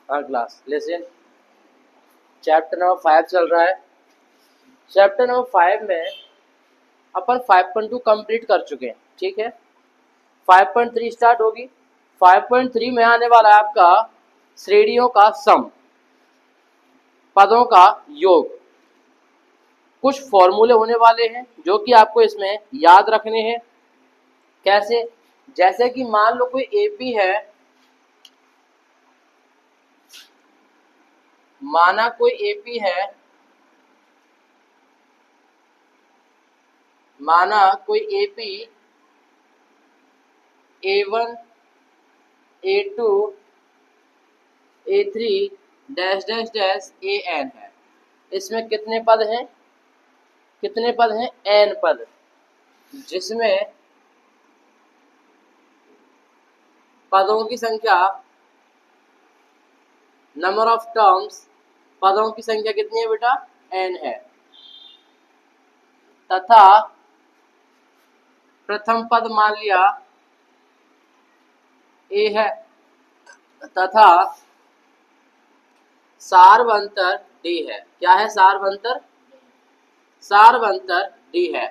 हाँ class listen, chapter number 5 चल रहा है। चैप्टर नंबर 5 में अपन 5.2 कंप्लीट कर चुके हैं, ठीक है। 5.3 स्टार्ट होगी। 5.3 में आने वाला है आपका श्रेणियों का सम, पदों का योग। कुछ फॉर्मूले होने वाले हैं जो कि आपको इसमें याद रखने हैं। कैसे? जैसे कि मान लो कोई एपी है, माना कोई एपी है, माना कोई AP A1 A2 A3 dash dash dash AN है। इसमें कितने पद हैं? कितने पद हैं? N पद, जिसमें पदों की संख्या, नंबर ऑफ टर्म्स, पदों की संख्या कितनी है बेटा? N है। तथा प्रथम पद मान लिया A है, तथा सार्वंतर D है। क्या है? सार्वंतर, सार्वंतर D है।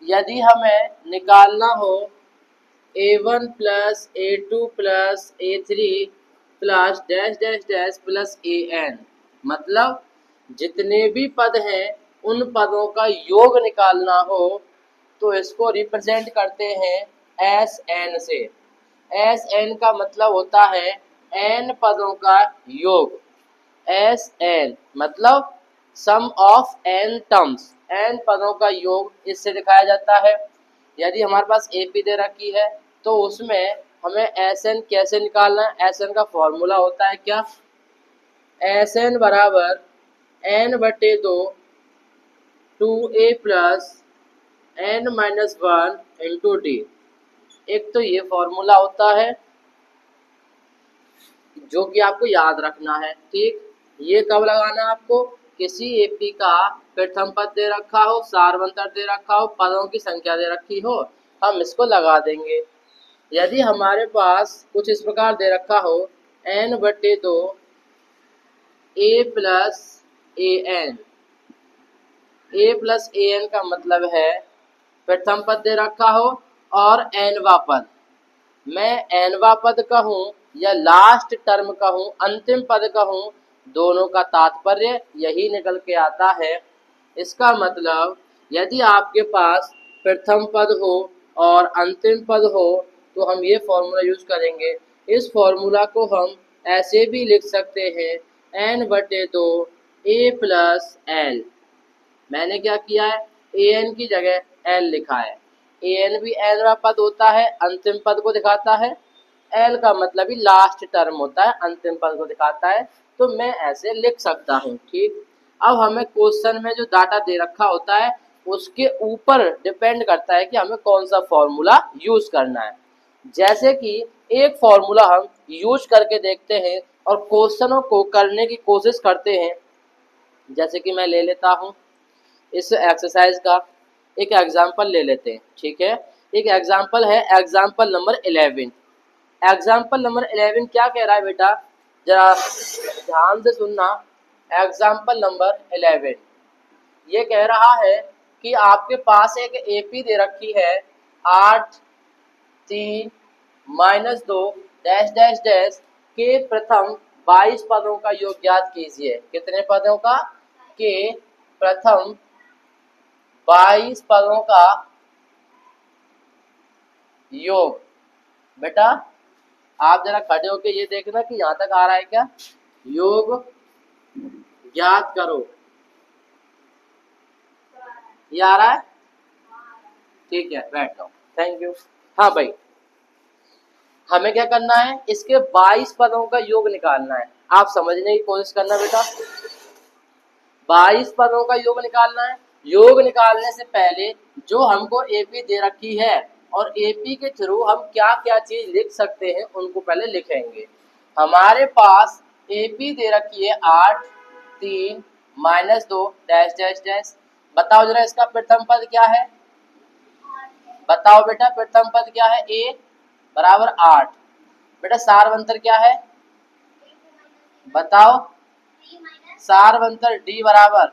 यदि हमें निकालना हो A1 plus A2 plus A3 plus dash dash dash plus AN, मतलब जितने भी पद हैं उन पदों का योग निकालना हो तो इसको रिप्रेजेंट करते हैं SN से। SN का मतलब होता है N पदों का योग। SN मतलब सम ऑफ N टर्म्स, N पदों का योग इससे दिखाया जाता है। यदि हमारे पास AP दे रखी है तो उसमें हमें SN कैसे निकालना है? SN का फॉर्मूला होता है क्या? SN बराबर N/2 2A plus N-1 into D। एक तो ये फॉर्मूला होता है जो कि आपको याद रखना है, ठीक। ये कब लगाना है आपको? किसी एपी का प्रथम पद दे रखा हो, सार्वंतर दे रखा हो, पदों की संख्या दे रखी हो, हम इसको लगा देंगे। यदि हमारे पास कुछ इस प्रकार दे रखा हो N/2 A plus AN, A plus AN का मतलब है प्रथम पद दे रखा हो और nवा पद। मैं nवा पद कहूँ या लास्ट टर्म कहूँ, अंतिम पद कहूँ, दोनों का तात्पर्य यही निकल के आता है। इसका मतलब यदि आपके पास प्रथम पद हो और अंतिम पद हो तो हम ये फॉर्मूला यूज करेंगे। इस फॉर्मूला को हम ऐसे भी लिख सकते हैं N/2 A प्लस L। मैंने क्या किया है? AN की जगह L लिखा है। AN भी nवा पद होता है, अंतिम पद को दिखाता है। L का मतलब ही लास्ट टर्म होता है, अंतिम पद को दिखाता है। तो मैं ऐसे लिख सकता हूँ, ठीक। अब हमें क्वेश्चन में जो डाटा दे रखा होता है उसके ऊपर डिपेंड करता है कि हमें कौन सा फॉर्मूला यूज करना है। जैसे कि एक फॉर्मूला हम यूज करके देखते हैं और क्वेश्चनों को करने की कोशिश करते हैं। जैसे कि मैं ले लेता हूँ इस एक्सरसाइज का एक एग्जाम्पल ले लेते हैं, ठीक है। एक एग्जाम्पल है एग्जाम्पल नंबर 11। एग्जाम्पल नंबर 11 क्या कह रहा है बेटा? जरा ध्यान से सुनना। एग्जाम्पल नंबर 11 ये कह रहा है कि आपके पास एक एपी दे रखी है 8 3 -2 डैश डैश डैश के प्रथम 22 पदों का योग ज्ञात कीजिए। कितने पदों का? के प्रथम 22 पदों का योग। बेटा आप जरा खड़े होके ये देखना कि यहाँ तक आ रहा है क्या? योग ज्ञात करो, ये आ रहा है? ठीक है, बैठ जाओ, थैंक यू। हाँ भाई, हमें क्या करना है? इसके 22 पदों का योग निकालना है। आप समझने की कोशिश करना बेटा। 22 पदों का योग निकालना है। योग निकालने से पहले जो हमको एपी दे रखी है और एपी के थ्रू हम क्या क्या चीज लिख सकते हैं उनको पहले लिखेंगे। हमारे पास एपी दे रखी है 8 3 -2 डैश डैश डैश। बताओ जरा इसका प्रथम पद क्या है? बताओ बेटा प्रथम पद क्या है? A बराबर 8। बेटा सारवंतर क्या है? बताओ। सारवंतर डी बराबर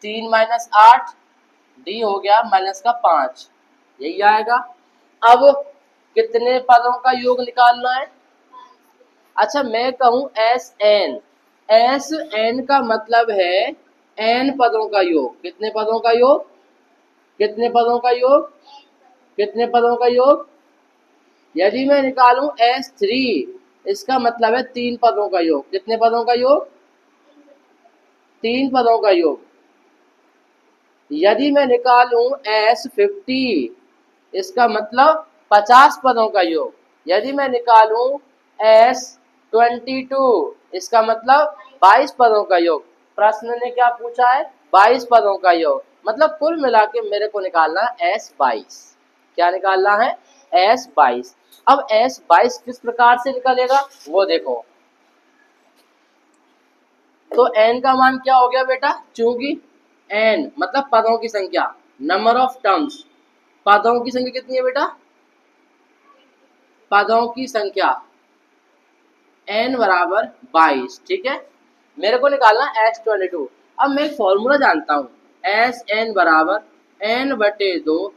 3 - 8, डी हो गया माइनस का 5, यही आएगा। अब कितने पदों का योग निकालना है? अच्छा मैं कहूं एस एन, एस एन का मतलब है एन पदों का योग। कितने पदों का योग? कितने पदों का योग? कितने पदों का योग? यदि मैं निकालूं S3, इसका मतलब है 3 पदों का योग। कितने पदों का योग? 3 पदों का योग। यदि मैं निकालूं S50, इसका मतलब 50 पदों का योग। यदि मैं निकालूं S22, इसका मतलब 22 पदों का योग। प्रश्न ने क्या पूछा है? 22 पदों का योग। मतलब कुल मिला के मेरे को निकालना है S22। क्या निकालना है? S22। अब S22 किस प्रकार से निकलेगा वो देखो। तो n का मान क्या हो गया बेटा? चूंकि n मतलब पदों की संख्या, नंबर ऑफ टर्म्स, पदों की संख्या कितनी है बेटा? पदों की संख्या n बराबर 22, ठीक है। मेरे को निकालना S22। अब मैं एक फॉर्मूला जानता हूँ, Sn बराबर n/2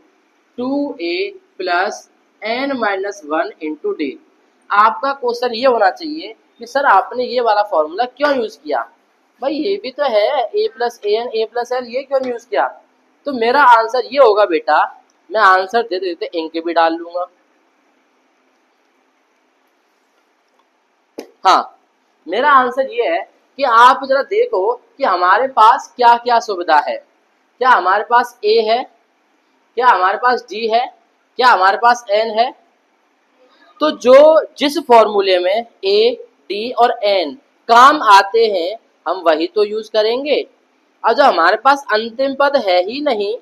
2a plus n-1 into D. आपका क्वेश्चन ये होना चाहिए कि सर आपने ये वाला फॉर्मूला क्यों यूज किया? भाई ये भी तो है a plus an a plus l, ये क्यों यूज किया? तो मेरा आंसर ये होगा बेटा, मैं आंसर देते देते इनके भी डाल लूंगा। हाँ, मेरा आंसर ये है कि आप जरा देखो कि हमारे पास क्या क्या सुविधा है। क्या हमारे पास a है? क्या हमारे पास d है? क्या हमारे पास n है? तो जो जिस फॉर्मूले में a, d और n काम आते हैं हम वही तो यूज करेंगे। और जो हमारे पास अंतिम पद है ही नहीं,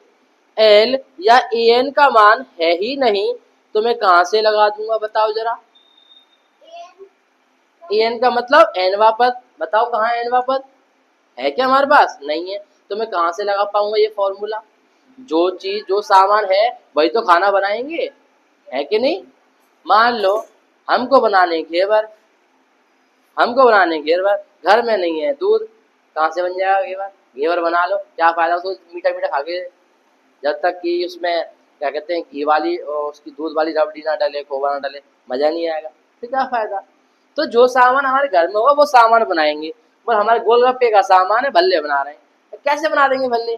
l या an का मान है ही नहीं, तो मैं कहाँ से लगा दूंगा बताओ जरा? an का मतलब nवा पद। बताओ कहाँ है nवा पद? है क्या हमारे पास? नहीं है। तो मैं कहाँ से लगा पाऊंगा ये फॉर्मूला? जो चीज जो सामान है वही तो खाना बनाएंगे, है कि नहीं? मान लो हमको बनाने घेवर, हमको बनाने घेवर, घर में नहीं है दूध, कहाँ से बन जाएगा घेवर? घेवर बना लो, क्या फायदा उसको मीठा मीठा खा के, जब तक कि उसमें क्या कहते हैं घी वाली और उसकी दूध वाली रबड़ी ना डले, खोवा ना डले, मजा नहीं आएगा। तो क्या फायदा? तो जो सामान हमारे घर में होगा वो सामान बनाएंगे। पर हमारे गोलगप्पे का सामान है, भल्ले बना रहे हैं, तो कैसे बना देंगे भल्ले?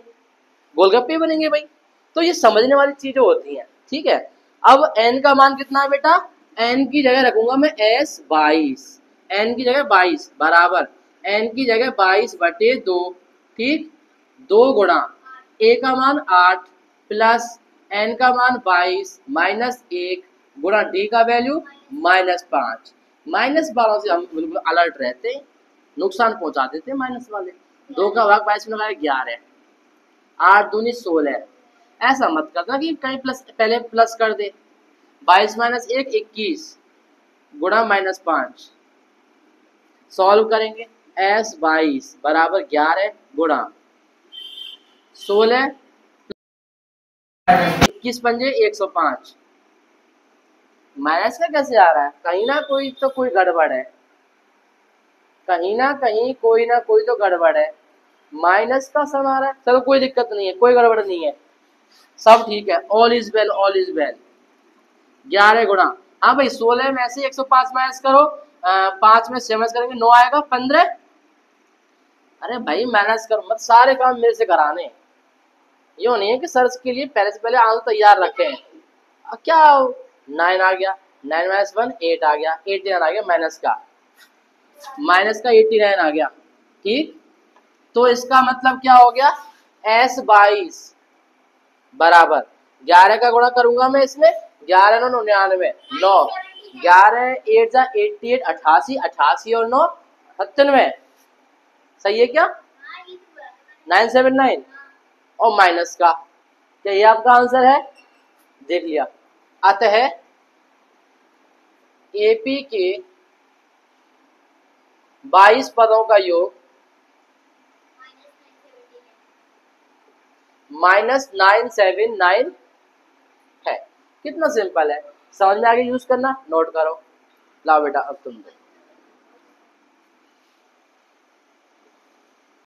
गोलगप्पे बनेंगे भाई। तो ये समझने वाली चीजें होती हैं, ठीक है। अब n का मान कितना है बेटा? n की जगह रखूंगा मैं S22, n की जगह 22 बराबर n की जगह 22/2, ठीक। 2 गुणा a का मान 8 प्लस n का मान 22 माइनस 1 गुणा d का वैल्यू -5। माइनस वालों से हम बिल्कुल अलर्ट रहते हैं, नुकसान पहुंचा देते हैं माइनस वाले। 2 का भाग 22 में 11, 8 दूनी 16। ऐसा मत करना कि कहीं प्लस पहले प्लस कर दे। 22 - 1 21 गुणा -5। सॉल्व करेंगे। S22 बराबर 11 गुणा 16, 21 पंजे 105। माइनस का कैसे आ रहा है? कहीं ना कोई तो कोई गड़बड़ है, कहीं ना कहीं कोई ना कोई तो गड़बड़ है। माइनस का सम आ रहा है, चलो कोई दिक्कत नहीं है, कोई गड़बड़ नहीं है, सब ठीक है। All is well, all is well. 11 गुणा, हाँ भाई 16 में से 105 माइनस करो, 5 में से माइनस करेंगे 9 आएगा 15। अरे भाई माइनस करो मत, सारे काम मेरे से कराने। यो नहीं है कि सर्च के लिए पहले से पहले आंसर तैयार रखे हैं। क्या 9 आ गया, 9 - 1 8 आ गया, 89 आ गया माइनस का 89 आ गया, ठीक। तो इसका मतलब क्या हो गया? S22 बराबर 11 का गुणा करूंगा मैं इसमें, 11 9 99, 9 11 8 जा 88 88, 88 और 9 97। सही है क्या? 979 और माइनस का, क्या ये आपका आंसर है? देख लिया। अतः एपी के 22 पदों का योग -979 है। कितना सिंपल है, समझ में आगे यूज करना, नोट करो। लाओ बेटा अब तुम दो।